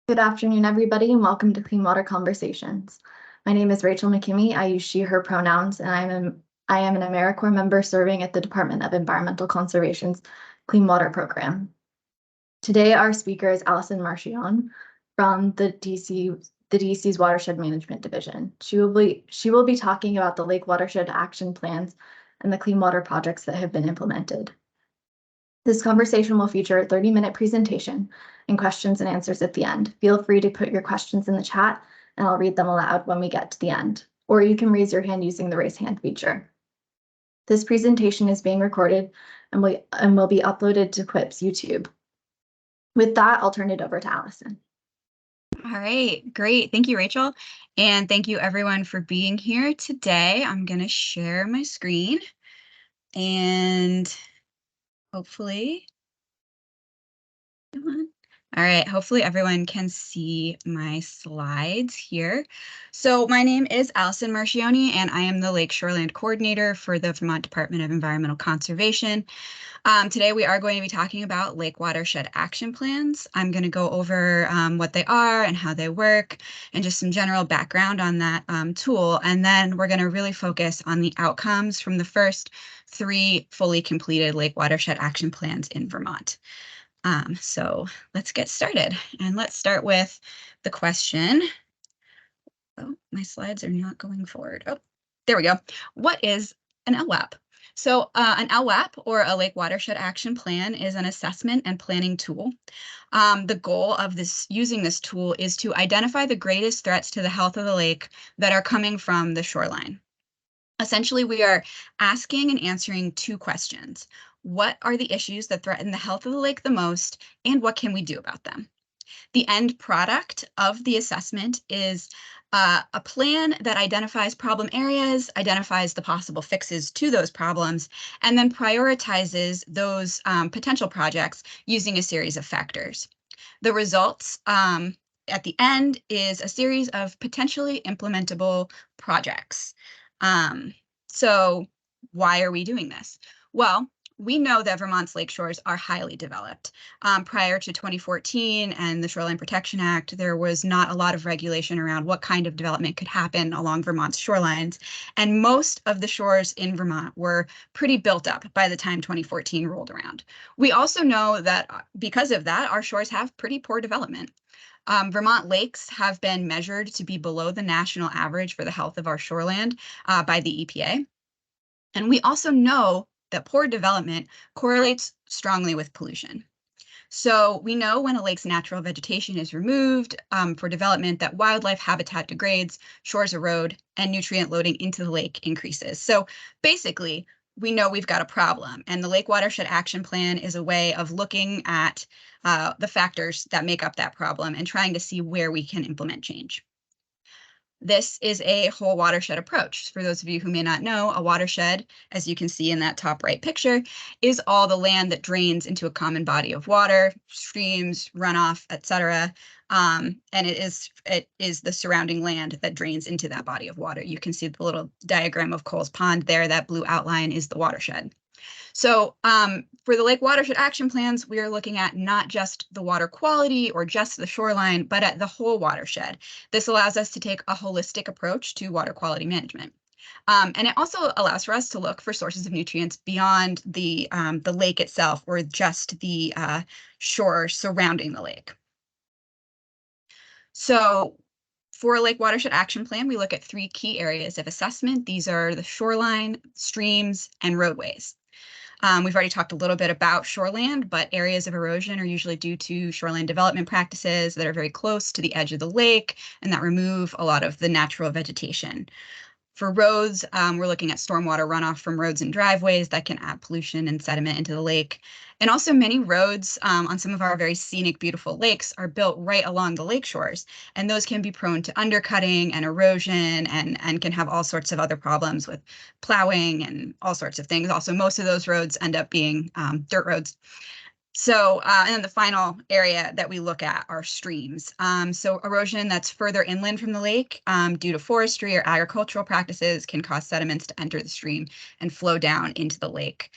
Good afternoon, everybody, and welcome to Clean Water Conversations. My name is Rachel McKimmey. I use she, her pronouns, and I am an AmeriCorps member serving at the Department of Environmental Conservation's Clean Water Program. Today, our speaker is Alison Marchione from the DC's Watershed Management Division. She will be talking about the Lake Watershed Action Plans and the clean water projects that have been implemented. This conversation will feature a 30-minute presentation and questions and answers at the end. Feel free to put your questions in the chat and I'll read them aloud when we get to the end, or you can raise your hand using the raise hand feature. This presentation is being recorded and will be uploaded to QUIP's YouTube. With that, I'll turn it over to Alison. All right, great. Thank you, Rachel. And thank you everyone for being here today. I'm going to share my screen and hopefully, all right, hopefully everyone can see my slides here. So my name is Alison Marchione, and I am the Lake Shoreland Coordinator for the Vermont Department of Environmental Conservation. Today we are going to be talking about Lake Watershed Action Plans. I'm going to go over what they are and how they work and just some general background on that tool. And then we're going to really focus on the outcomes from the first 3 fully completed Lake Watershed Action Plans in Vermont. So let's get started. And let's start with the question. Oh, my slides are not going forward. Oh, there we go. What is an LWAP? So an LWAP, or a Lake Watershed Action Plan, is an assessment and planning tool. The goal of using this tool is to identify the greatest threats to the health of the lake that are coming from the shoreline. Essentially, we are asking and answering 2 questions. What are the issues that threaten the health of the lake the most, and what can we do about them? The end product of the assessment is a plan that identifies problem areas, identifies the possible fixes to those problems, and then prioritizes those potential projects using a series of factors. The results at the end is a series of potentially implementable projects. So why are we doing this? Well, we know that Vermont's lake shores are highly developed. Prior to 2014 and the Shoreline Protection Act, there was not a lot of regulation around what kind of development could happen along Vermont's shorelines. And most of the shores in Vermont were pretty built up by the time 2014 rolled around. We also know that because of that, our shores have pretty poor development. Vermont lakes have been measured to be below the national average for the health of our shoreland by the EPA. And we also know that poor development correlates strongly with pollution. So we know when a lake's natural vegetation is removed for development that wildlife habitat degrades, shores erode, and nutrient loading into the lake increases. So basically, we know we've got a problem, and the Lake Watershed Action Plan is a way of looking at the factors that make up that problem and trying to see where we can implement change. This is a whole watershed approach. For those of you who may not know, a watershed, as you can see in that top right picture, is all the land that drains into a common body of water, streams, runoff, etc. And it is the surrounding land that drains into that body of water. You can see the little diagram of Cole's Pond there. That blue outline is the watershed. So for the Lake Watershed Action Plans, we are looking at not just the water quality or just the shoreline, but at the whole watershed. This allows us to take a holistic approach to water quality management. And it also allows for us to look for sources of nutrients beyond the lake itself or just the shore surrounding the lake. So for a Lake Watershed Action Plan, we look at 3 key areas of assessment. These are the shoreline, streams, and roadways. We've already talked a little bit about shoreland, but areas of erosion are usually due to shoreline development practices that are very close to the edge of the lake and that remove a lot of the natural vegetation. For roads, we're looking at stormwater runoff from roads and driveways that can add pollution and sediment into the lake. And also many roads on some of our very scenic, beautiful lakes are built right along the lake shores. And those can be prone to undercutting and erosion and can have all sorts of other problems with plowing and all sorts of things. Also, most of those roads end up being dirt roads. So, and then the final area that we look at are streams. So erosion that's further inland from the lake due to forestry or agricultural practices can cause sediments to enter the stream and flow down into the lake.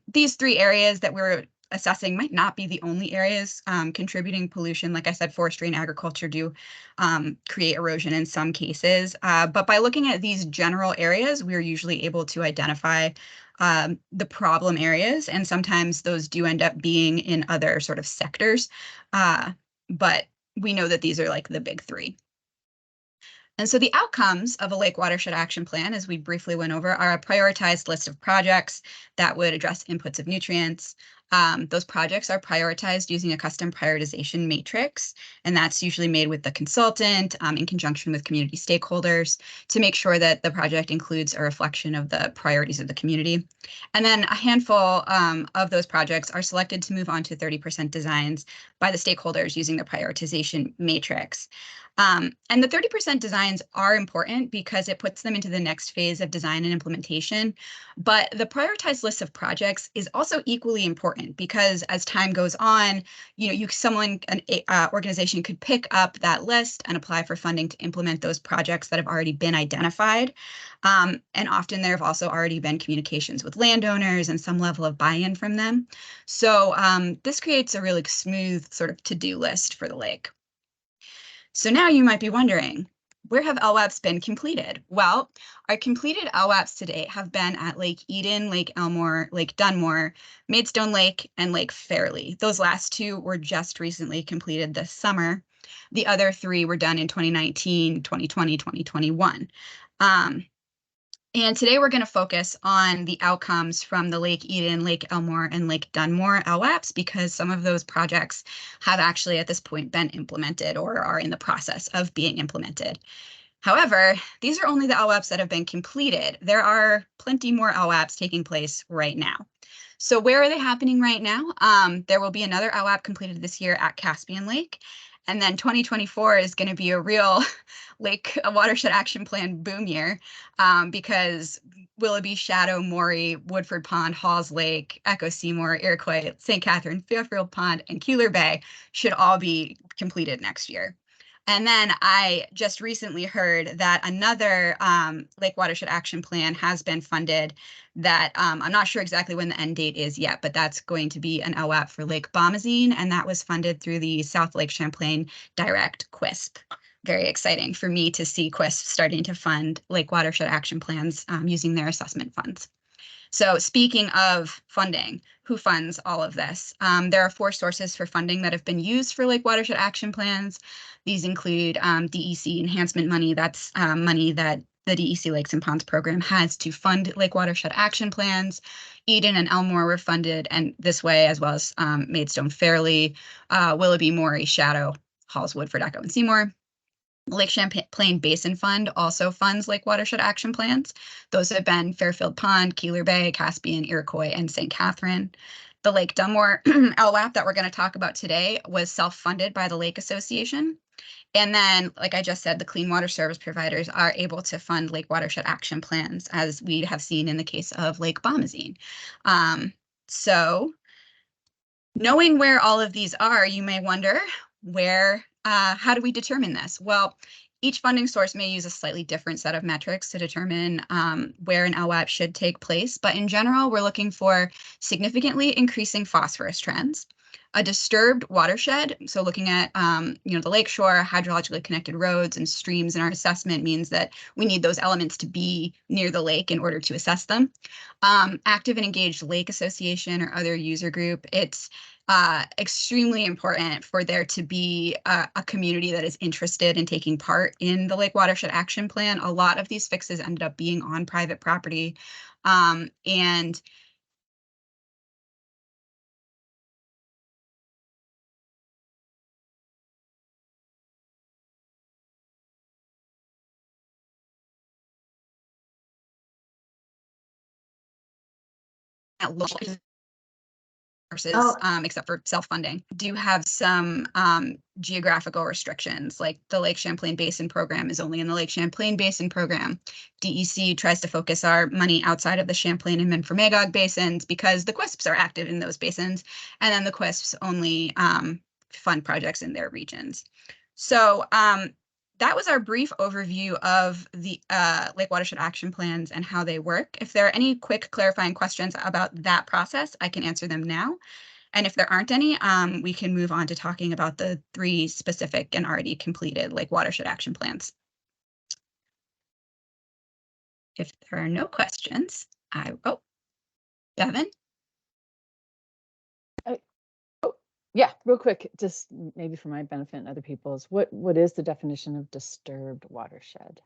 These 3 areas that we're assessing might not be the only areas contributing pollution. Like I said, forestry and agriculture do create erosion in some cases. But by looking at these general areas, we're usually able to identify the problem areas, and sometimes those do end up being in other sort of sectors. But we know that these are like the big three. And so the outcomes of a Lake Watershed Action Plan, as we briefly went over, are a prioritized list of projects that would address inputs of nutrients. Those projects are prioritized using a custom prioritization matrix, and that's usually made with the consultant in conjunction with community stakeholders to make sure that the project includes a reflection of the priorities of the community. And then a handful of those projects are selected to move on to 30% designs by the stakeholders using the prioritization matrix. And the 30% designs are important because it puts them into the next phase of design and implementation. But the prioritized list of projects is also equally important because as time goes on, an organization could pick up that list and apply for funding to implement those projects that have already been identified. And often there have also already been communications with landowners and some level of buy-in from them. So this creates a really smooth sort of to-do list for the lake. So now you might be wondering, where have LWAPs been completed? Well, our completed LWAPs to date have been at Lake Eden, Lake Elmore, Lake Dunmore, Maidstone Lake, and Lake Fairley. Those last two were just recently completed this summer. The other three were done in 2019, 2020, 2021. And today we're going to focus on the outcomes from the Lake Eden, Lake Elmore, and Lake Dunmore LWAPs because some of those projects have actually at this point been implemented or are in the process of being implemented. However, these are only the LWAPs that have been completed. There are plenty more LWAPs taking place right now. So where are they happening right now? There will be another LWAP completed this year at Caspian Lake. And then 2024 is going to be a real Lake Watershed Action Plan boom year because Willoughby, Shadow, Morey, Woodford Pond, Halls Lake, Echo Seymour, Iroquois, St. Catherine, Fairfield Pond, and Keeler Bay should all be completed next year. And then I just recently heard that another Lake Watershed Action Plan has been funded that I'm not sure exactly when the end date is yet, but that's going to be an LWAP for Lake Bomazene, and that was funded through the South Lake Champlain Direct QUISP. Very exciting for me to see QUISP starting to fund Lake Watershed Action Plans using their assessment funds. So speaking of funding, who funds all of this? There are 4 sources for funding that have been used for Lake Watershed Action Plans. These include DEC enhancement money. That's money that the DEC Lakes and Ponds program has to fund Lake Watershed Action Plans. Eden and Elmore were funded and this way, as well as Maidstone Fairley, Willoughby, Morey, Shadow, Halls, Woodford, Echo, and Seymour. Lake Champlain Basin Fund also funds Lake Watershed Action Plans. Those have been Fairfield Pond, Keeler Bay, Caspian, Iroquois, and St. Catherine. The Lake Dunmore LWAP that we're going to talk about today was self-funded by the Lake Association. And then, like I just said, the clean water service providers are able to fund Lake Watershed Action Plans, as we have seen in the case of Lake Bomazene. So knowing where all of these are, you may wonder, how do we determine this? Well, each funding source may use a slightly different set of metrics to determine where an LWAP should take place. But in general, we're looking for significantly increasing phosphorus trends, a disturbed watershed. So looking at the lakeshore, hydrologically connected roads and streams in our assessment means that we need those elements to be near the lake in order to assess them. Active and engaged lake association or other user group. It's extremely important for there to be a community that is interested in taking part in the Lake Watershed Action Plan. A lot of these fixes ended up being on private property, and except for self-funding, do have some geographical restrictions, like the Lake Champlain Basin program is only in the Lake Champlain Basin program. DEC tries to focus our money outside of the Champlain and Memphremagog basins because the QUISPs are active in those basins, and then the QUISPs only fund projects in their regions. So that was our brief overview of the Lake Watershed Action Plans and how they work. If there are any quick clarifying questions about that process, I can answer them now. And if there aren't any, we can move on to talking about the 3 specific and already completed Lake Watershed Action Plans. If there are no questions, Devin? Yeah, real quick, just maybe for my benefit and other people's, what is the definition of disturbed watershed?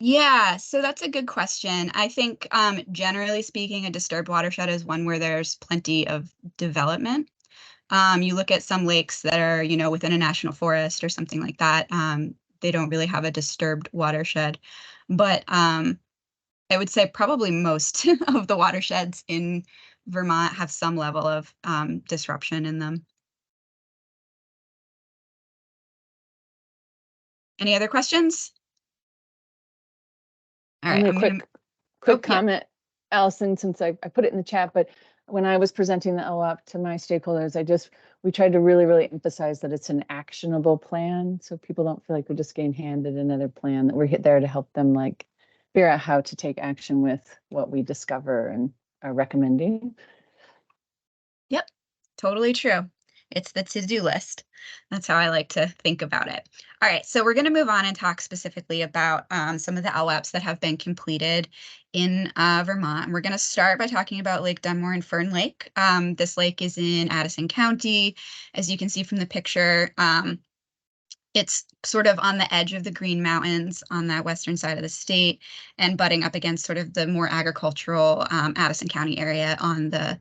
Yeah, so that's a good question. I think generally speaking, a disturbed watershed is one where there's plenty of development. You look at some lakes that are, within a national forest or something like that. They don't really have a disturbed watershed, but I would say probably most of the watersheds in Vermont have some level of disruption in them. Any other questions? All right, Only a quick comment, Allison, since I put it in the chat, but when I was presenting the LWAP to my stakeholders, we tried to really emphasize that it's an actionable plan, so people don't feel like we're just getting handed another plan, that we're there to help them like figure out how to take action with what we discover and are recommending. Yep, totally true. It's the to-do list. That's how I like to think about it. All right, so we're going to move on and talk specifically about some of the LWAPs that have been completed in Vermont. And we're going to start by talking about Lake Dunmore and Fern Lake. This lake is in Addison County. As you can see from the picture, it's sort of on the edge of the Green Mountains on that western side of the state and butting up against sort of the more agricultural Addison County area on the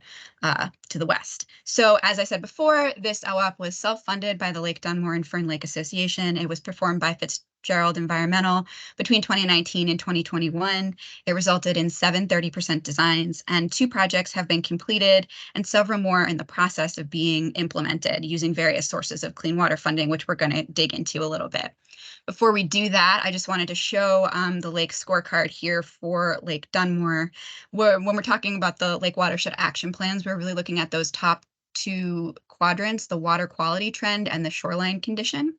to the west. So as I said before, this LWAP was self-funded by the Lake Dunmore and Fern Lake Association. It was performed by Fitzgerald Environmental between 2019 and 2021. It resulted in 7 30% designs, and 2 projects have been completed and several more in the process of being implemented using various sources of clean water funding, which we're going to dig into a little bit. Before we do that, I just wanted to show the lake scorecard here for Lake Dunmore. When we're talking about the Lake Watershed Action Plans, we're really looking at those top 2 quadrants, the water quality trend and the shoreline condition.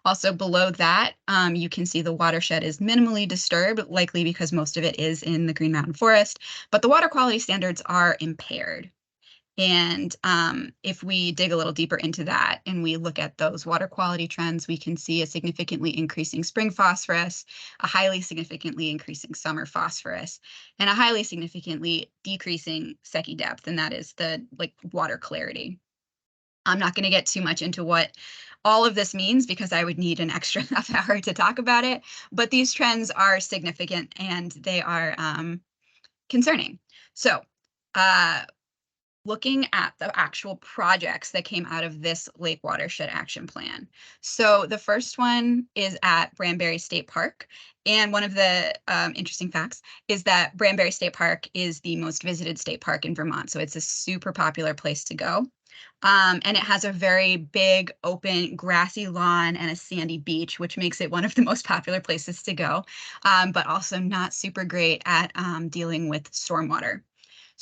Also below that, you can see the watershed is minimally disturbed, likely because most of it is in the Green Mountain Forest, but the water quality standards are impaired. And if we dig a little deeper into that and we look at those water quality trends, we can see a significantly increasing spring phosphorus, a highly significantly increasing summer phosphorus, and a highly significantly decreasing Secchi depth, and that is the water clarity. I'm not going to get too much into what all of this means because I would need an extra half hour to talk about it, but these trends are significant and they are concerning. So looking at the actual projects that came out of this Lake Watershed Action Plan. So the first one is at Branberry State Park. And one of the interesting facts is that Branberry State Park is the most visited state park in Vermont. So it's a super popular place to go. And it has a very big, open, grassy lawn and a sandy beach, which makes it one of the most popular places to go, but also not super great at dealing with stormwater.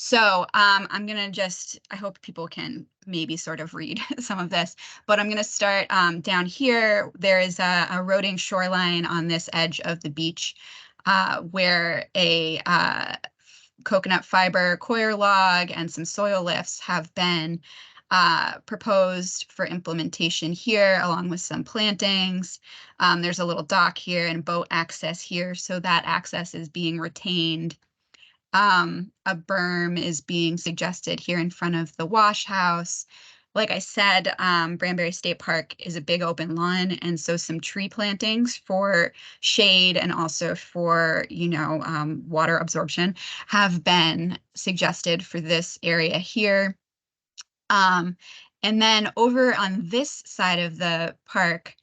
So I'm going to I hope people can maybe sort of read some of this, but I'm going to start down here. There is a eroding shoreline on this edge of the beach where a coconut fiber coir log and some soil lifts have been proposed for implementation here, along with some plantings. There's a little dock here and boat access here, so that access is being retained. A berm is being suggested here in front of the wash house. Like I said, Branberry State Park is a big open lawn, and so some tree plantings for shade and also for, water absorption have been suggested for this area here. And then over on this side of the park,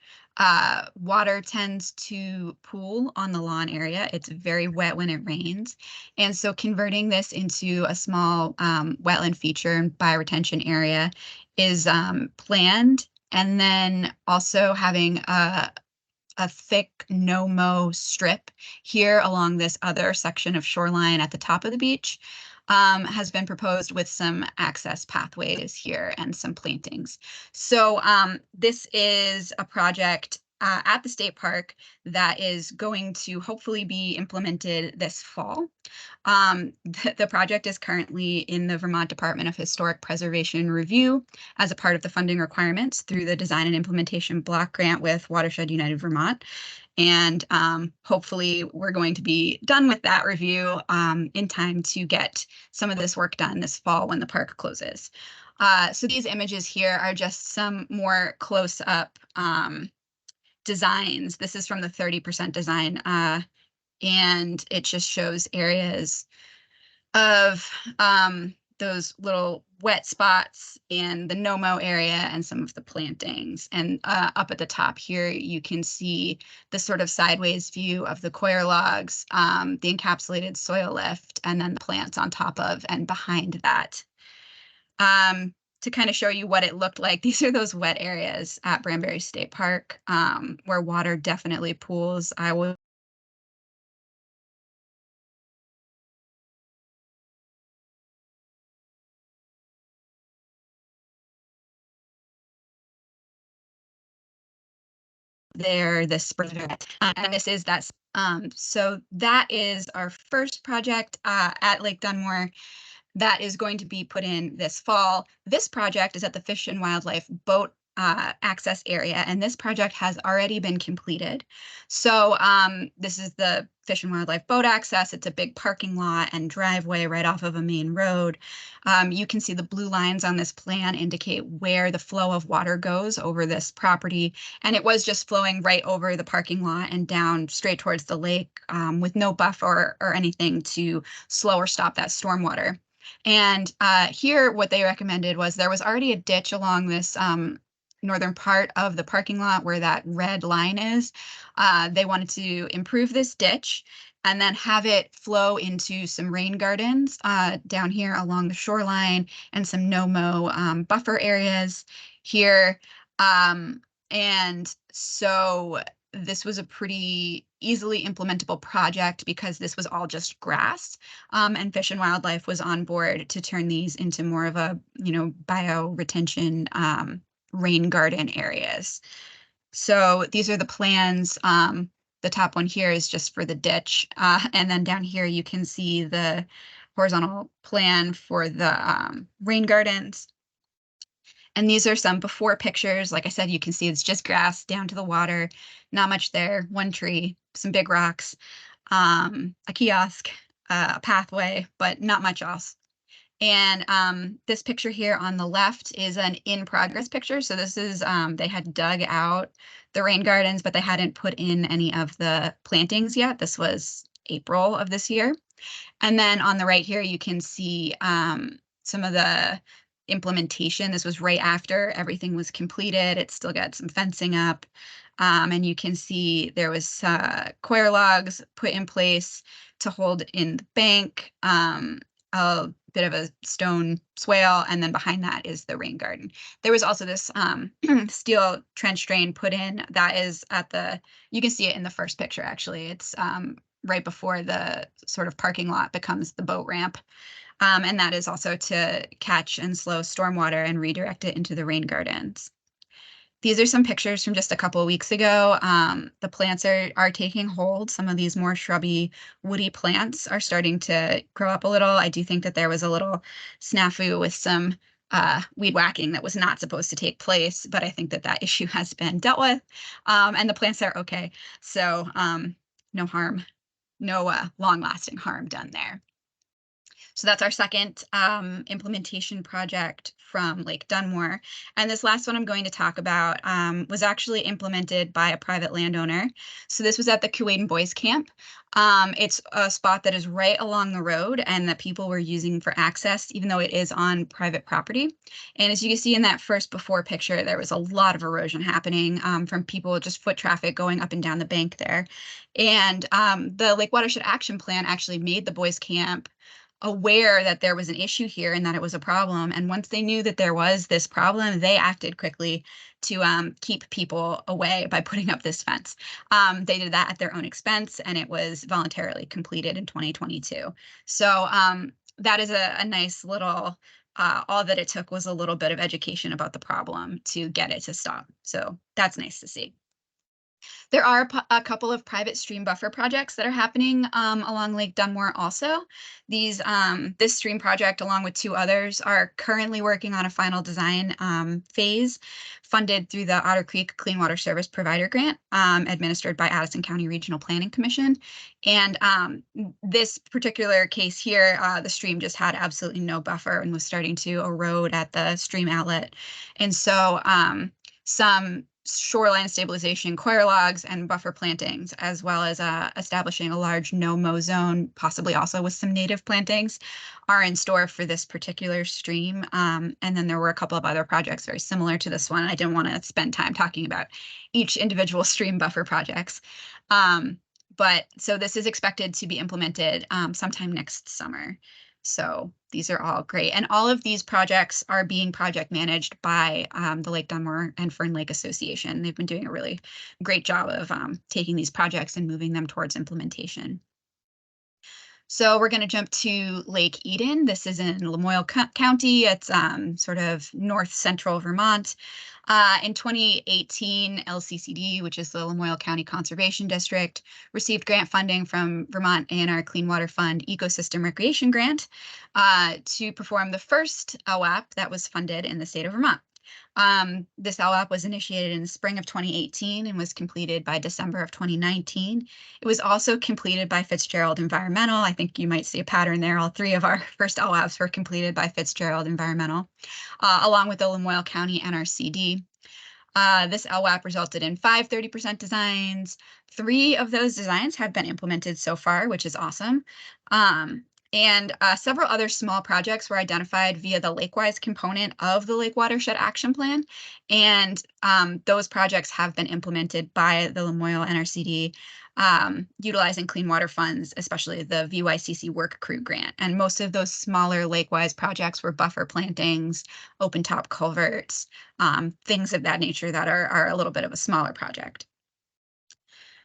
water tends to pool on the lawn area. It's very wet when it rains. And so converting this into a small wetland feature and bioretention area is planned. And then also having a thick no-mow strip here along this other section of shoreline at the top of the beach has been proposed with some access pathways here and some plantings. So this is a project at the state park that is going to hopefully be implemented this fall. The project is currently in the Vermont Department of Historic Preservation review as a part of the funding requirements through the Design and Implementation Block Grant with Watershed United Vermont. And hopefully we're going to be done with that review in time to get some of this work done this fall when the park closes. So these images here are just some more close-up designs. This is from the 30% design, and it just shows areas of those little wet spots and the no-mow area and some of the plantings. And up at the top here, you can see the sort of sideways view of the coir logs, the encapsulated soil lift, and then the plants on top of and behind that. To kind of show you what it looked like, these are those wet areas at Branbury State Park where water definitely pools. I will there this spring, and this is that. So that is our first project at Lake Dunmore that is going to be put in this fall. This project is at the Fish and Wildlife Boat access area, and this project has already been completed. So this is the Fish and Wildlife Boat access. It's a big parking lot and driveway right off of a main road. You can see the blue lines on this plan indicate where the flow of water goes over this property, and it was just flowing right over the parking lot and down straight towards the lake with no buffer or anything to slow or stop that stormwater. And here, what they recommended was there was already a ditch along this northern part of the parking lot where that red line is. They wanted to improve this ditch and then have it flow into some rain gardens down here along the shoreline and some no-mow buffer areas here. And so this was a pretty easily implementable project because this was all just grass, and Fish and Wildlife was on board to turn these into more of a, bio-retention rain garden areas. So these are the plans. The top one here is just for the ditch, and then down here you can see the horizontal plan for the rain gardens. And these are some before pictures. Like I said, you can see it's just grass down to the water, not much there, one tree, some big rocks, a kiosk, a pathway, but not much else. And this picture here on the left is an in-progress picture. So this is, they had dug out the rain gardens, but they hadn't put in any of the plantings yet. This was April of this year. And then on the right here, you can see some of the implementation. This was right after everything was completed. It still got some fencing up. And you can see there was coir logs put in place to hold in the bank, a bit of a stone swale, and then behind that is the rain garden. There was also this steel trench drain put in that is at the, you can see it in the first picture actually. It's right before the sort of parking lot becomes the boat ramp. And that is also to catch and slow stormwater and redirect it into the rain gardens. These are some pictures from just a couple of weeks ago. The plants are taking hold. Some of these more shrubby, woody plants are starting to grow up a little. I do think that there was a little snafu with some weed whacking that was not supposed to take place, but I think that that issue has been dealt with, and the plants are okay. So no harm, no long-lasting harm done there. So that's our second implementation project from Lake Dunmore. And this last one I'm going to talk about was actually implemented by a private landowner. So this was at the Kuwaitan Boys Camp. It's a spot that is right along the road and that people were using for access, even though it is on private property. And as you can see in that first before picture, there was a lot of erosion happening from people, just foot traffic going up and down the bank there. And the Lake Watershed Action Plan actually made the boys camp aware that there was an issue here and that it was a problem. And once they knew that there was this problem, they acted quickly to keep people away by putting up this fence. They did that at their own expense, and it was voluntarily completed in 2022. So that is a nice little, all that it took was a little bit of education about the problem to get it to stop. So that's nice to see. There are a couple of private stream buffer projects that are happening along Lake Dunmore also. This stream project, along with two others, are currently working on a final design phase funded through the Otter Creek Clean Water Service Provider Grant administered by Addison County Regional Planning Commission. And this particular case here, the stream just had absolutely no buffer and was starting to erode at the stream outlet. And so some shoreline stabilization coir logs and buffer plantings, as well as establishing a large no-mow zone, possibly also with some native plantings, are in store for this particular stream. And then there were a couple of other projects very similar to this one. I didn't want to spend time talking about each individual stream buffer projects. But so this is expected to be implemented sometime next summer. So these are all great. And all of these projects are being project managed by the Lake Dunmore and Fern Lake Association. They've been doing a really great job of taking these projects and moving them towards implementation. So we're going to jump to Lake Eden. This is in Lamoille County. It's sort of north central Vermont. In 2018, LCCD, which is the Lamoille County Conservation District, received grant funding from Vermont A&R Clean Water Fund Ecosystem Recreation Grant to perform the first LWAP that was funded in the state of Vermont. This LWAP was initiated in the spring of 2018 and was completed by December of 2019. It was also completed by Fitzgerald Environmental. I think you might see a pattern there. All three of our first LWAPs were completed by Fitzgerald Environmental, along with the Lamoille County NRCD. This LWAP resulted in 5 30% designs. 3 of those designs have been implemented so far, which is awesome. And several other small projects were identified via the Lake Wise component of the Lake Watershed Action Plan. And those projects have been implemented by the Lamoille NRCD, utilizing clean water funds, especially the VYCC Work Crew Grant. And most of those smaller Lake Wise projects were buffer plantings, open top culverts, things of that nature that are a little bit of a smaller project.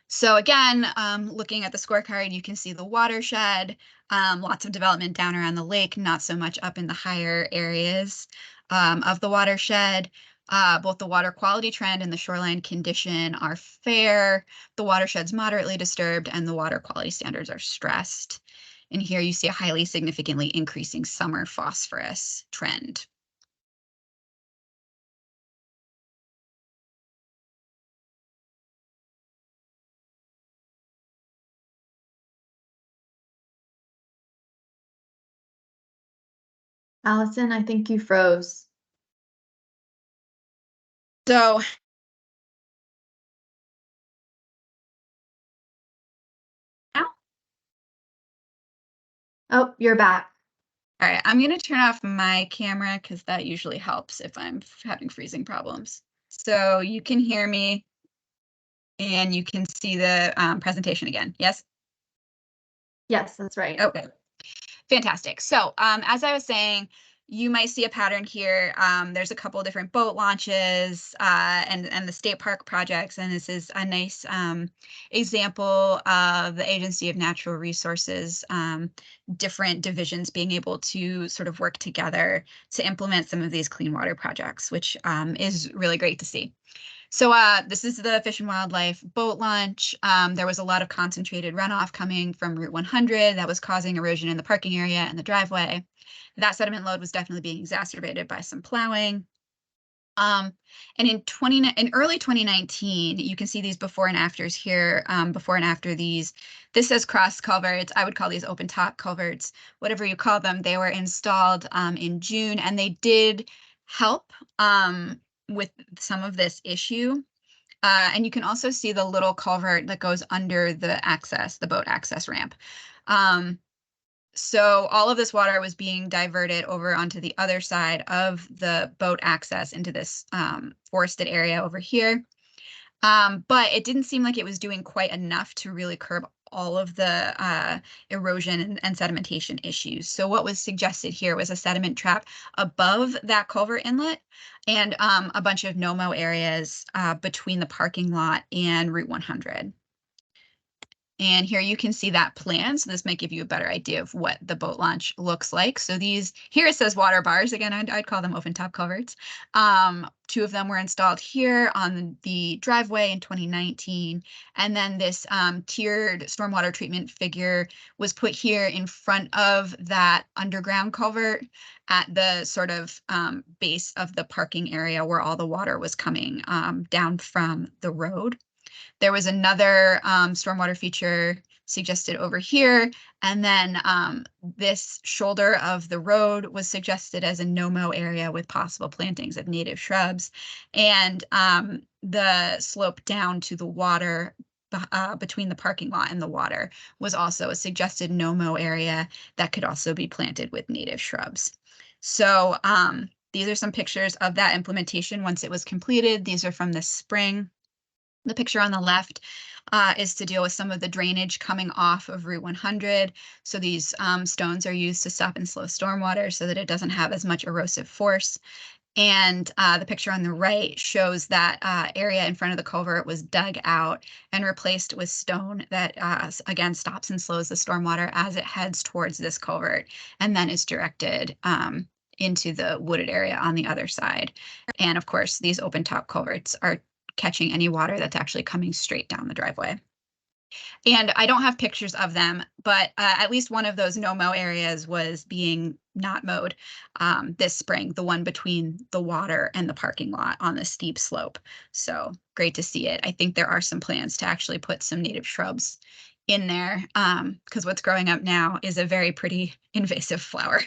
So again, looking at the scorecard, you can see the watershed, lots of development down around the lake, not so much up in the higher areas of the watershed. Both the water quality trend and the shoreline condition are fair. The watershed's moderately disturbed and the water quality standards are stressed. And here you see a highly significantly increasing summer phosphorus trend. Allison, I think you froze. So now, Oh, you're back. all right, I'm going to turn off my camera because that usually helps if I'm having freezing problems. So you can hear me and you can see the presentation again. Yes? Yes, that's right. Okay, fantastic. So as I was saying, you might see a pattern here. There's a couple of different boat launches and the state park projects. And this is a nice example of the Agency of Natural Resources, different divisions being able to sort of work together to implement some of these clean water projects, which is really great to see. So this is the Fish and Wildlife boat launch. There was a lot of concentrated runoff coming from Route 100 that was causing erosion in the parking area and the driveway. That sediment load was definitely being exacerbated by some plowing. And in early 2019, you can see these before and afters here, before and after these. This says cross culverts. I would call these open top culverts, whatever you call them. They were installed in June, and they did help with some of this issue. And you can also see the little culvert that goes under the boat access ramp. So all of this water was being diverted over onto the other side of the boat access into this forested area over here. But it didn't seem like it was doing quite enough to really curb all of the erosion and sedimentation issues. So what was suggested here was a sediment trap above that culvert inlet and a bunch of no-mow areas between the parking lot and Route 100. And here you can see that plan. So this might give you a better idea of what the boat launch looks like. So these, here it says water bars. Again, I'd call them open top culverts. 2 of them were installed here on the driveway in 2019. And then this tiered stormwater treatment figure was put here in front of that underground culvert at the sort of base of the parking area where all the water was coming down from the road. There was another stormwater feature suggested over here. And then this shoulder of the road was suggested as a no-mow area with possible plantings of native shrubs. And the slope down to the water between the parking lot and the water was also a suggested no-mow area that could also be planted with native shrubs. So these are some pictures of that implementation once it was completed. These are from this spring. The picture on the left is to deal with some of the drainage coming off of Route 100. So these stones are used to stop and slow stormwater so that it doesn't have as much erosive force. And the picture on the right shows that area in front of the culvert was dug out and replaced with stone that, again, stops and slows the stormwater as it heads towards this culvert and then is directed into the wooded area on the other side. And of course, these open top culverts are catching any water that's actually coming straight down the driveway. And I don't have pictures of them, but at least one of those no-mow areas was being not mowed this spring, the one between the water and the parking lot on the steep slope. So great to see it. I think there are some plans to actually put some native shrubs in there because what's growing up now is a very pretty invasive flower.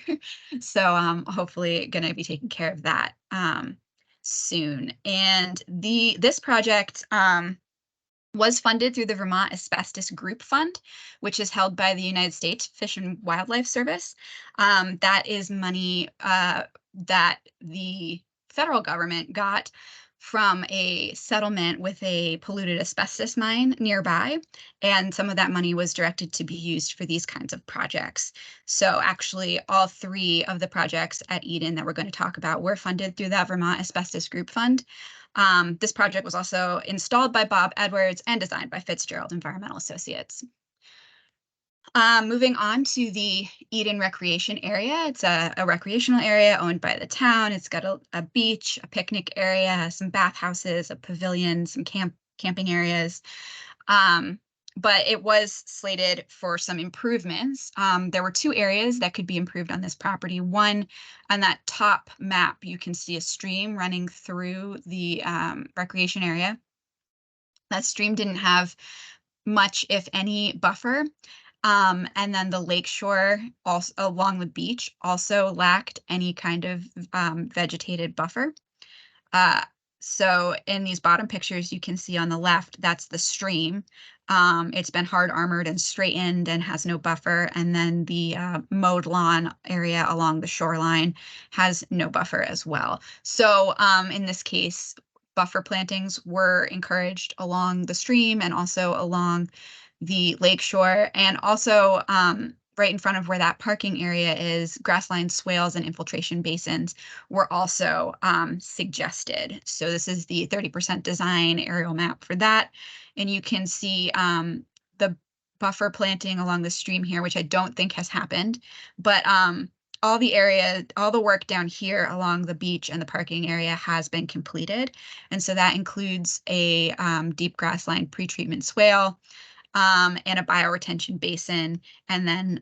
So hopefully going to be taking care of that soon. And this project was funded through the Vermont Asbestos Group Fund, which is held by the United States Fish and Wildlife Service. That is money that the federal government got from a settlement with a polluted asbestos mine nearby. And some of that money was directed to be used for these kinds of projects. So actually all 3 of the projects at Eden that we're going to talk about were funded through that Vermont Asbestos Group Fund. This project was also installed by Bob Edwards and designed by Fitzgerald Environmental Associates. Moving on to the Eden Recreation Area. It's a recreational area owned by the town. It's got a beach, a picnic area, some bathhouses, a pavilion, some camping areas. But it was slated for some improvements. There were 2 areas that could be improved on this property. One, on that top map, you can see a stream running through the recreation area. That stream didn't have much, if any, buffer. And then the lakeshore also along the beach also lacked any kind of vegetated buffer. So in these bottom pictures, you can see on the left, that's the stream. It's been hard armored and straightened and has no buffer. And then the mowed lawn area along the shoreline has no buffer as well. So in this case, buffer plantings were encouraged along the stream and also along the lakeshore, and also right in front of where that parking area is, grassline swales and infiltration basins were also suggested. So this is the 30% design aerial map for that. And you can see the buffer planting along the stream here, which I don't think has happened, but all the work down here along the beach and the parking area has been completed. And so that includes a deep grassline pretreatment swale, and a bioretention basin, and then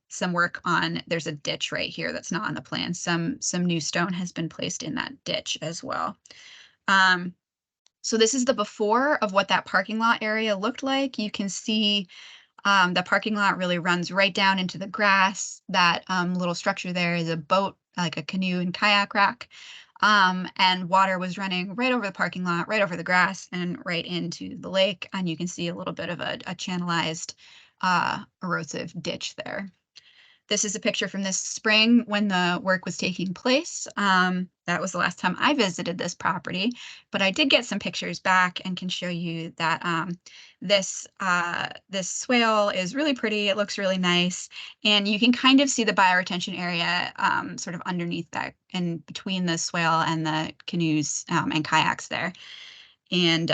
some work on, there's a ditch right here that's not on the plan. Some new stone has been placed in that ditch as well. So this is the before of what that parking lot area looked like. You can see the parking lot really runs right down into the grass. That little structure there is a boat, like a canoe and kayak rack. And water was running right over the parking lot, right over the grass, and right into the lake. And you can see a little bit of a channelized erosive ditch there. This is a picture from this spring when the work was taking place. That was the last time I visited this property, but I did get some pictures back and can show you that this swale is really pretty. It looks really nice. And you can kind of see the bioretention area sort of underneath that and between the swale and the canoes and kayaks there. And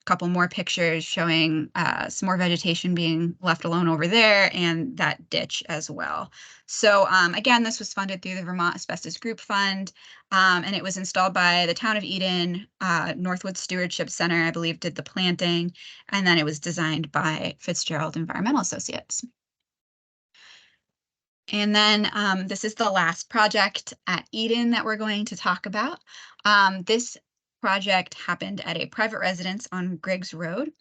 couple more pictures showing some more vegetation being left alone over there and that ditch as well. So again, this was funded through the Vermont Asbestos Group Fund, and it was installed by the town of Eden. Northwood Stewardship Center, I believe, did the planting, and then it was designed by Fitzgerald Environmental Associates. And then this is the last project at Eden that we're going to talk about. This project happened at a private residence on Griggs Road.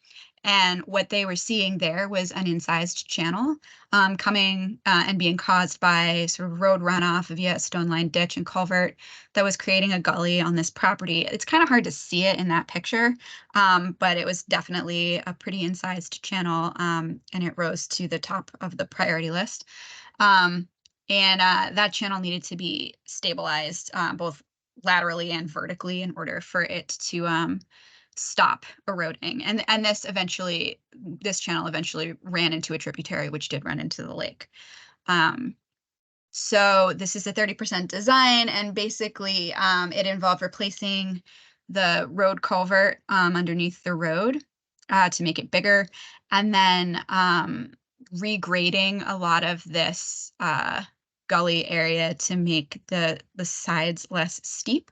And what they were seeing there was an incised channel coming and being caused by sort of road runoff via a stone-lined ditch and culvert that was creating a gully on this property. It's kind of hard to see it in that picture, but it was definitely a pretty incised channel, and it rose to the top of the priority list. That channel needed to be stabilized both laterally and vertically in order for it to stop eroding. And this channel eventually ran into a tributary, which did run into the lake. So this is a 30% design, and basically it involved replacing the road culvert underneath the road to make it bigger, and then regrading a lot of this gully area to make the sides less steep,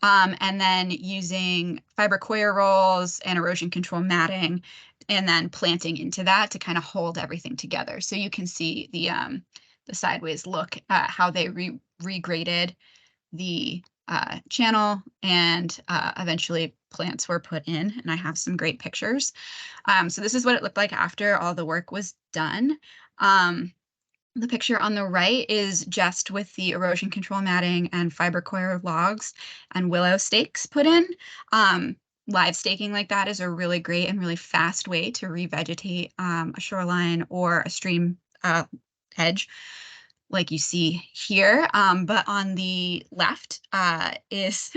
and then using fiber coir rolls and erosion control matting, and then planting into that to kind of hold everything together. So you can see the sideways look at how they regraded the channel, and eventually plants were put in, and I have some great pictures. So this is what it looked like after all the work was done. The picture on the right is just with the erosion control matting and fiber coir logs and willow stakes put in. Live staking like that is a really great and really fast way to revegetate a shoreline or a stream edge, like you see here. But on the left is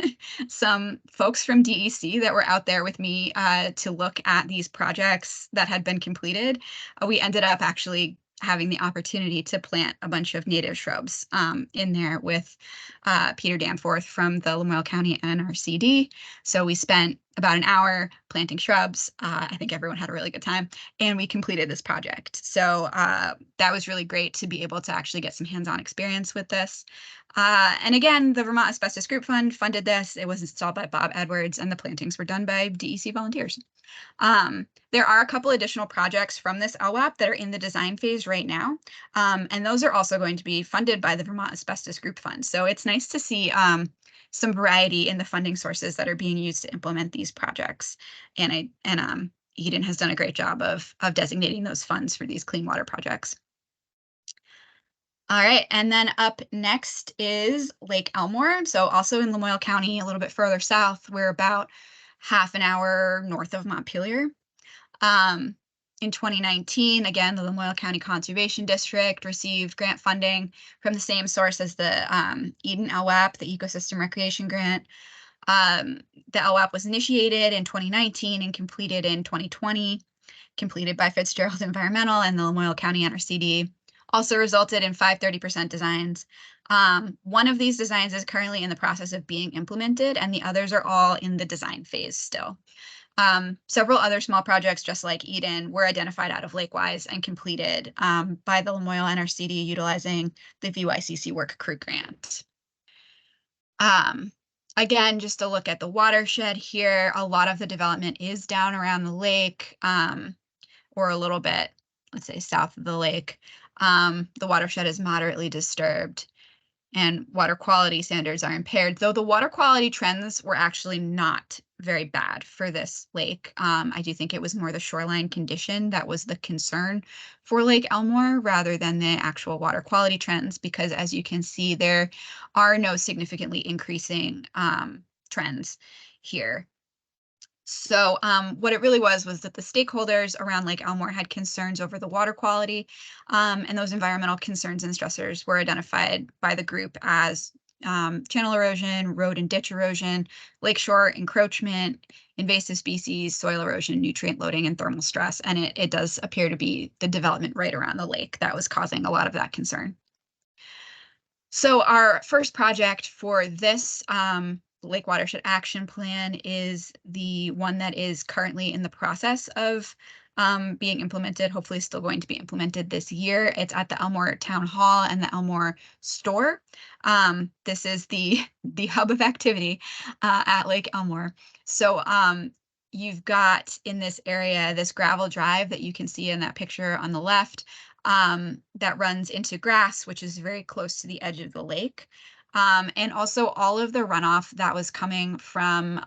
some folks from DEC that were out there with me to look at these projects that had been completed. We ended up actually having the opportunity to plant a bunch of native shrubs in there with Peter Danforth from the Lamoille County NRCD. So we spent about an hour planting shrubs. I think everyone had a really good time, and we completed this project. So that was really great to be able to actually get some hands-on experience with this. And again, the Vermont Asbestos Group Fund funded this. It was installed by Bob Edwards, and the plantings were done by DEC volunteers. There are a couple additional projects from this LWAP that are in the design phase right now, and those are also going to be funded by the Vermont Asbestos Group Fund. So it's nice to see some variety in the funding sources that are being used to implement these projects. And Eden has done a great job of designating those funds for these clean water projects. All right, and then up next is Lake Elmore. So also in Lamoille County, a little bit further south. We're about half an hour north of Montpelier. In 2019, again, the Lamoille County Conservation District received grant funding from the same source as the Eden LWAP, the Ecosystem Recreation Grant. The LWAP was initiated in 2019 and completed in 2020, completed by Fitzgerald Environmental and the Lamoille County NRCD. Also resulted in 5 30% designs. One of these designs is currently in the process of being implemented, and the others are all in the design phase still. Several other small projects, just like Eden, were identified out of Lake Wise and completed by the Lamoille NRCD utilizing the VYCC Work Crew Grant. Again, just to look at the watershed here, a lot of the development is down around the lake, or a little bit, let's say, south of the lake. The watershed is moderately disturbed, and water quality standards are impaired, though the water quality trends were actually not very bad for this lake. I do think it was more the shoreline condition that was the concern for Lake Elmore rather than the actual water quality trends, because as you can see, there are no significantly increasing trends here. So what it really was that the stakeholders around Lake Elmore had concerns over the water quality, and those environmental concerns and stressors were identified by the group as channel erosion, road and ditch erosion, lakeshore encroachment, invasive species, soil erosion, nutrient loading, and thermal stress. And it does appear to be the development right around the lake that was causing a lot of that concern. So our first project for this Lake Watershed Action Plan is the one that is currently in the process of being implemented, hopefully still going to be implemented this year. It's at the Elmore Town Hall and the Elmore store. This is the hub of activity at Lake Elmore. So you've got in this area this gravel drive that you can see in that picture on the left that runs into grass, which is very close to the edge of the lake. And also all of the runoff that was coming from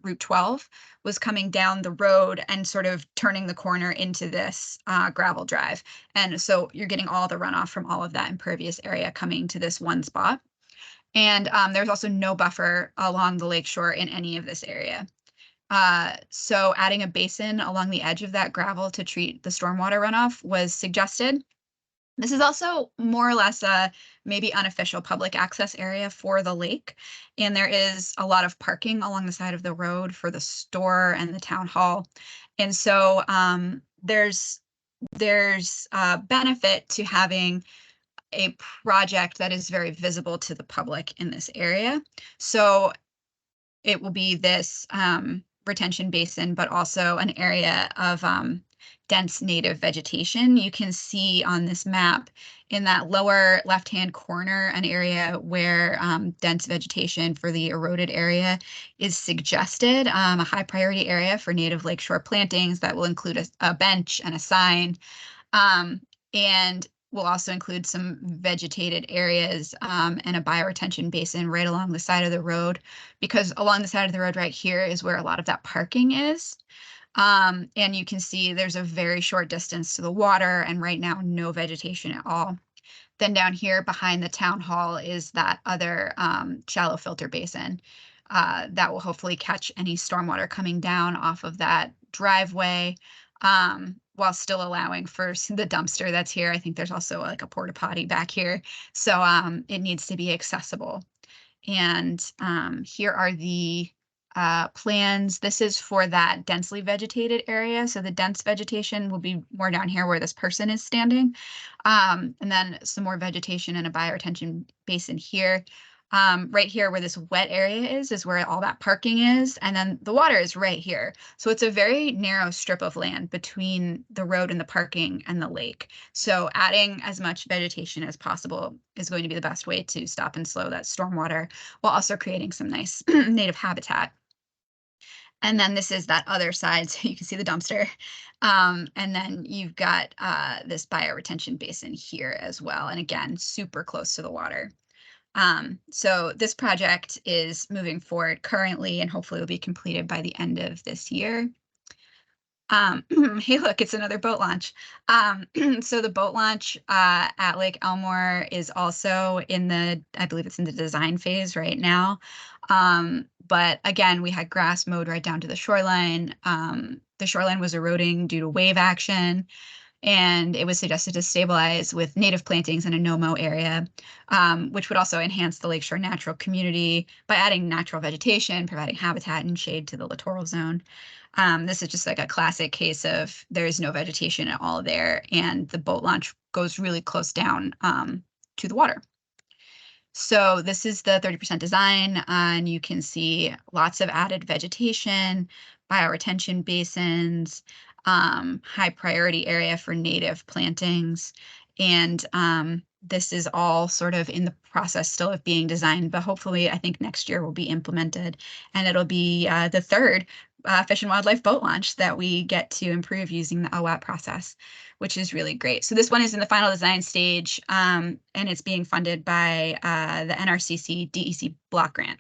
Route 12 was coming down the road and sort of turning the corner into this gravel drive. And so you're getting all the runoff from all of that impervious area coming to this one spot. And there's also no buffer along the lakeshore in any of this area. So adding a basin along the edge of that gravel to treat the stormwater runoff was suggested. This is also more or less a maybe unofficial public access area for the lake. And there is a lot of parking along the side of the road for the store and the town hall. And so there's benefit to having a project that is very visible to the public in this area. So it will be this retention basin, but also an area of dense native vegetation. You can see on this map in that lower left-hand corner an area where dense vegetation for the eroded area is suggested, a high priority area for native lakeshore plantings that will include a bench and a sign, and will also include some vegetated areas and a bioretention basin right along the side of the road, because along the side of the road right here is where a lot of that parking is. And you can see there's a very short distance to the water, and right now no vegetation at all. Then down here behind the town hall is that other shallow filter basin that will hopefully catch any stormwater coming down off of that driveway, while still allowing for the dumpster that's here. I think there's also like a porta potty back here. So it needs to be accessible. And here are the plans. This is for that densely vegetated area. So the dense vegetation will be more down here where this person is standing. And then some more vegetation and a bioretention basin here. Right here where this wet area is where all that parking is. And then the water is right here. So it's a very narrow strip of land between the road and the parking and the lake. So adding as much vegetation as possible is going to be the best way to stop and slow that stormwater while also creating some nice native habitat. And then this is that other side, so you can see the dumpster. And then you've got this bioretention basin here as well. And again, super close to the water. So this project is moving forward currently and hopefully will be completed by the end of this year. Hey, look, it's another boat launch. So the boat launch at Lake Elmore is also in the, I believe it's in the design phase right now. But again, we had grass mowed right down to the shoreline. The shoreline was eroding due to wave action, and it was suggested to stabilize with native plantings in a no-mow area, which would also enhance the lakeshore natural community by adding natural vegetation, providing habitat and shade to the littoral zone. This is just like a classic case of there's no vegetation at all there, and the boat launch goes really close down to the water. So this is the 30% design, and you can see lots of added vegetation, bioretention basins, high priority area for native plantings. And this is all sort of in the process still of being designed, but hopefully I think next year will be implemented, and it'll be the third Fish and Wildlife boat launch that we get to improve using the LWAP process, which is really great. So this one is in the final design stage, and it's being funded by the NRCC DEC block grant.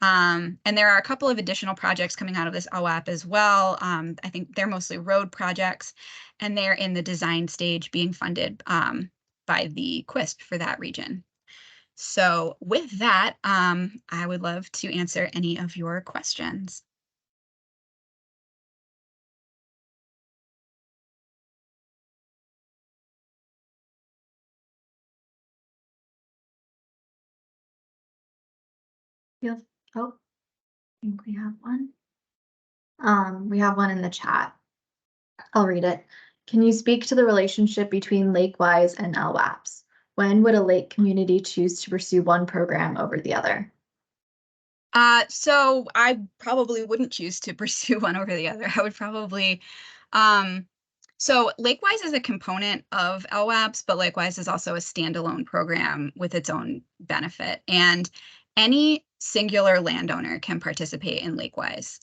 And there are a couple of additional projects coming out of this LWAP as well. I think they're mostly road projects, and they're in the design stage being funded by the QUISP for that region. So with that, I would love to answer any of your questions. Oh, I think we have one. We have one in the chat. I'll read it. Can you speak to the relationship between Lake Wise and LWAPs? When would a lake community choose to pursue one program over the other? So I probably wouldn't choose to pursue one over the other. I would probably, so Lake Wise is a component of LWAPs, but Lake Wise is also a standalone program with its own benefit. And any singular landowner can participate in Lake Wise.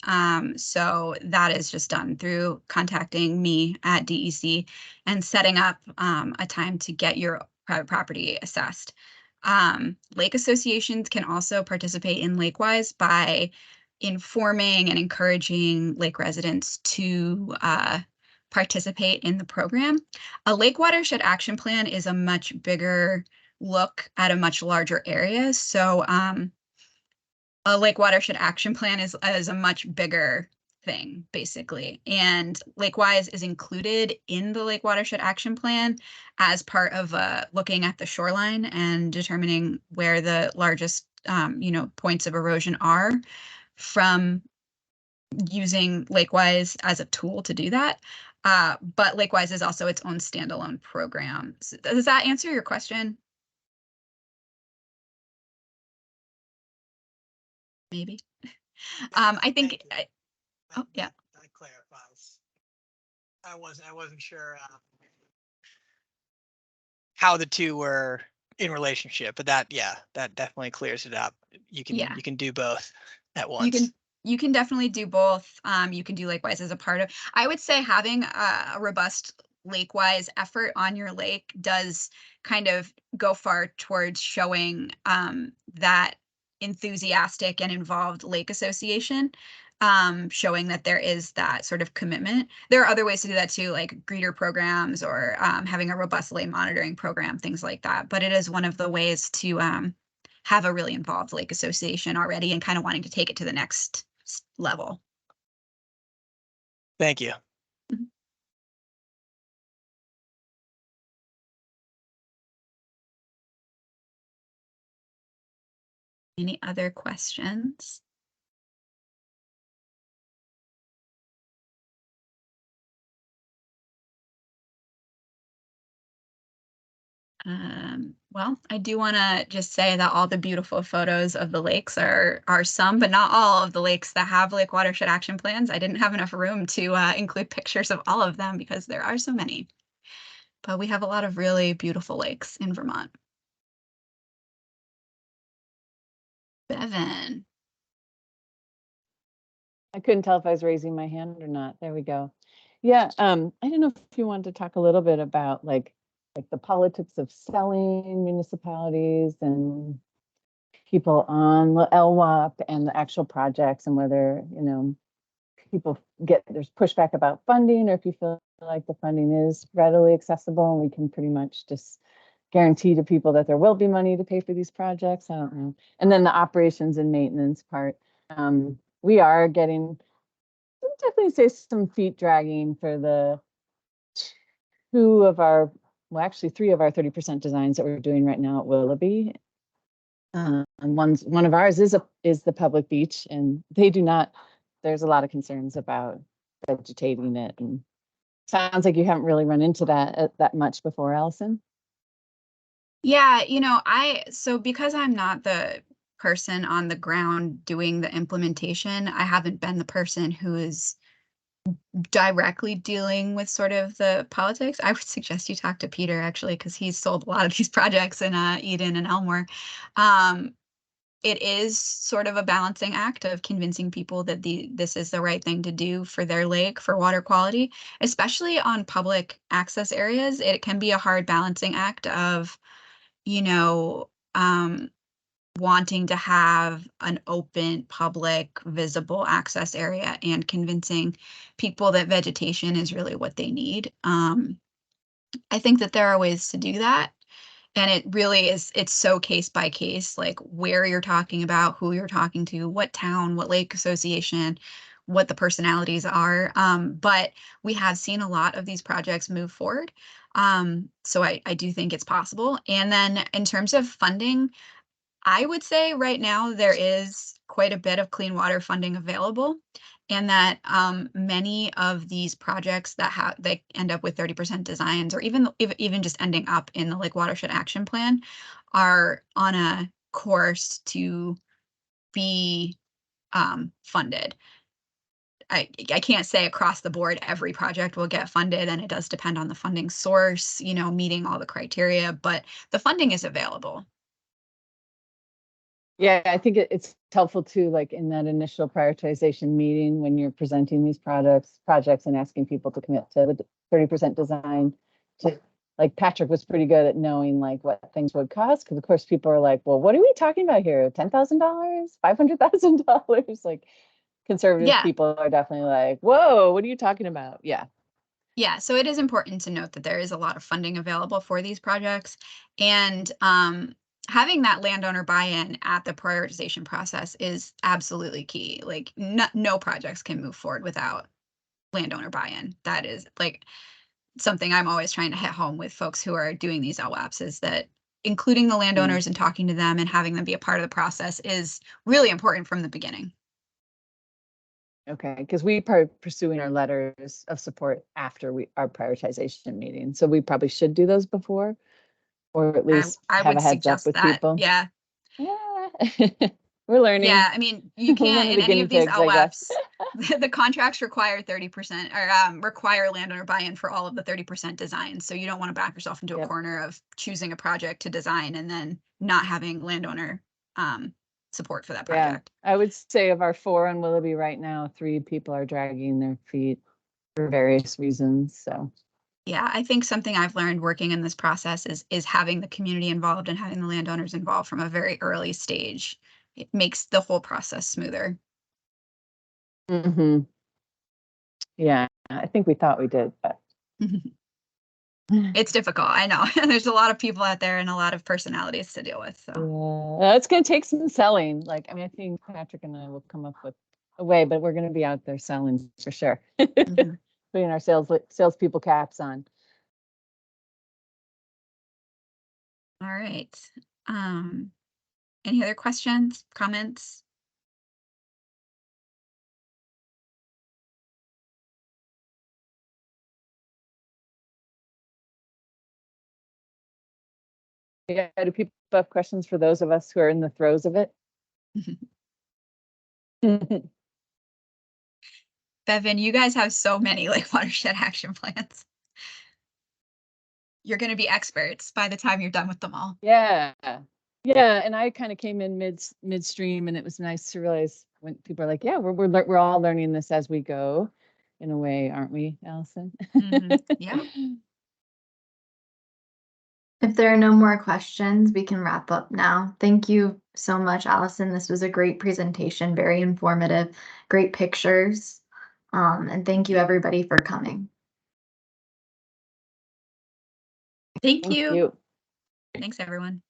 So that is just done through contacting me at DEC and setting up a time to get your private property assessed. Lake associations can also participate in Lake Wise by informing and encouraging lake residents to participate in the program. A Lake Watershed Action Plan is a much bigger look at a much larger area. So a Lake Watershed Action Plan is a much bigger thing, basically. And Lake Wise is included in the Lake Watershed Action Plan as part of looking at the shoreline and determining where the largest points of erosion are, from using Lake Wise as a tool to do that. But Lake Wise is also its own standalone program. So does that answer your question? Maybe. I think. Oh, yeah. That clarifies. I wasn't sure how the two were in relationship, but that definitely clears it up. You can do both at once. You can definitely do both. You can do Lake Wise as a part of. I would say having a robust Lake Wise effort on your lake does kind of go far towards showing that enthusiastic and involved lake association, showing that there is that sort of commitment. There are other ways to do that too, like greeter programs or having a robust lake monitoring program, things like that. But it is one of the ways to have a really involved lake association already and kind of wanting to take it to the next level. Thank you. Mm-hmm. Any other questions? Well, I do want to just say that all the beautiful photos of the lakes are some, but not all of the lakes that have Lake Watershed Action Plans. I didn't have enough room to include pictures of all of them because there are so many. But we have a lot of really beautiful lakes in Vermont. Bevan. I couldn't tell if I was raising my hand or not. There we go. Yeah, I don't know if you wanted to talk a little bit about like the politics of selling municipalities and people on the LWAP and the actual projects, and whether, people there's pushback about funding, or if you feel like the funding is readily accessible and we can pretty much just guarantee to people that there will be money to pay for these projects. I don't know. And then the operations and maintenance part. We are getting, I'd definitely say, some feet dragging for the three of our 30% designs that we're doing right now at Willoughby. And one of ours is the public beach, and they do not. There's a lot of concerns about vegetating it, and sounds like you haven't really run into that much before, Alison. Yeah, so because I'm not the person on the ground doing the implementation, I haven't been the person who is directly dealing with sort of the politics. I would suggest you talk to Peter, actually, because he's sold a lot of these projects in Eden and Elmore. It is sort of a balancing act of convincing people that this is the right thing to do for their lake, for water quality, especially on public access areas. It can be a hard balancing act of, wanting to have an open, public, visible access area and convincing people that vegetation is really what they need. I think that there are ways to do that. And it really is, it's so case by case, like where you're talking about, who you're talking to, what town, what lake association, what the personalities are. But we have seen a lot of these projects move forward. So I do think it's possible. And then in terms of funding, I would say right now there is quite a bit of clean water funding available, and that many of these projects they end up with 30% designs, or even just ending up in the Lake Watershed Action Plan, are on a course to be funded. I can't say across the board every project will get funded, and it does depend on the funding source, you know, meeting all the criteria, but the funding is available. Yeah, I think it's helpful too, like in that initial prioritization meeting when you're presenting these projects and asking people to commit to the 30% design. To, like Patrick was pretty good at knowing like what things would cost, because of course people are like, well, what are we talking about here? $10,000, $500,000? Like conservative people are definitely like, whoa, what are you talking about? Yeah. Yeah, so it is important to note that there is a lot of funding available for these projects, and having that landowner buy-in at the prioritization process is absolutely key. Like no projects can move forward without landowner buy-in. That is like something I'm always trying to hit home with folks who are doing these LWAPs, is that including the landowners and talking to them and having them be a part of the process is really important from the beginning. Okay, because we are pursuing our letters of support after our prioritization meeting. So we probably should do those before, or at least I have would a heads up with that. people. Yeah. We're learning. Yeah, I mean, you can't in any of these LWAPs, the contracts require 30% or require landowner buy-in for all of the 30% design. So you don't want to back yourself into a corner of choosing a project to design and then not having landowner support for that project. Yeah, I would say of our 4 on Willoughby right now, 3 people are dragging their feet for various reasons. So yeah, I think something I've learned working in this process is having the community involved and having the landowners involved from a very early stage. It makes the whole process smoother. Yeah, I think we thought we did, but it's difficult. I know. There's a lot of people out there and a lot of personalities to deal with. So yeah, it's going to take some selling. Like, I mean, I think Patrick and I will come up with a way, but we're going to be out there selling for sure. Putting our salespeople caps on. All right. Any other questions, comments? Yeah, do people have questions for those of us who are in the throes of it? Bevan, you guys have so many Lake Watershed Action Plans. You're going to be experts by the time you're done with them all. Yeah. Yeah, and I kind of came in midstream, and it was nice to realize when people are like, yeah, we're all learning this as we go in a way, aren't we, Alison? Yeah. If there are no more questions, we can wrap up now. Thank you so much, Alison. This was a great presentation, very informative, great pictures. And thank you everybody for coming. Thank you. You. Thanks, everyone.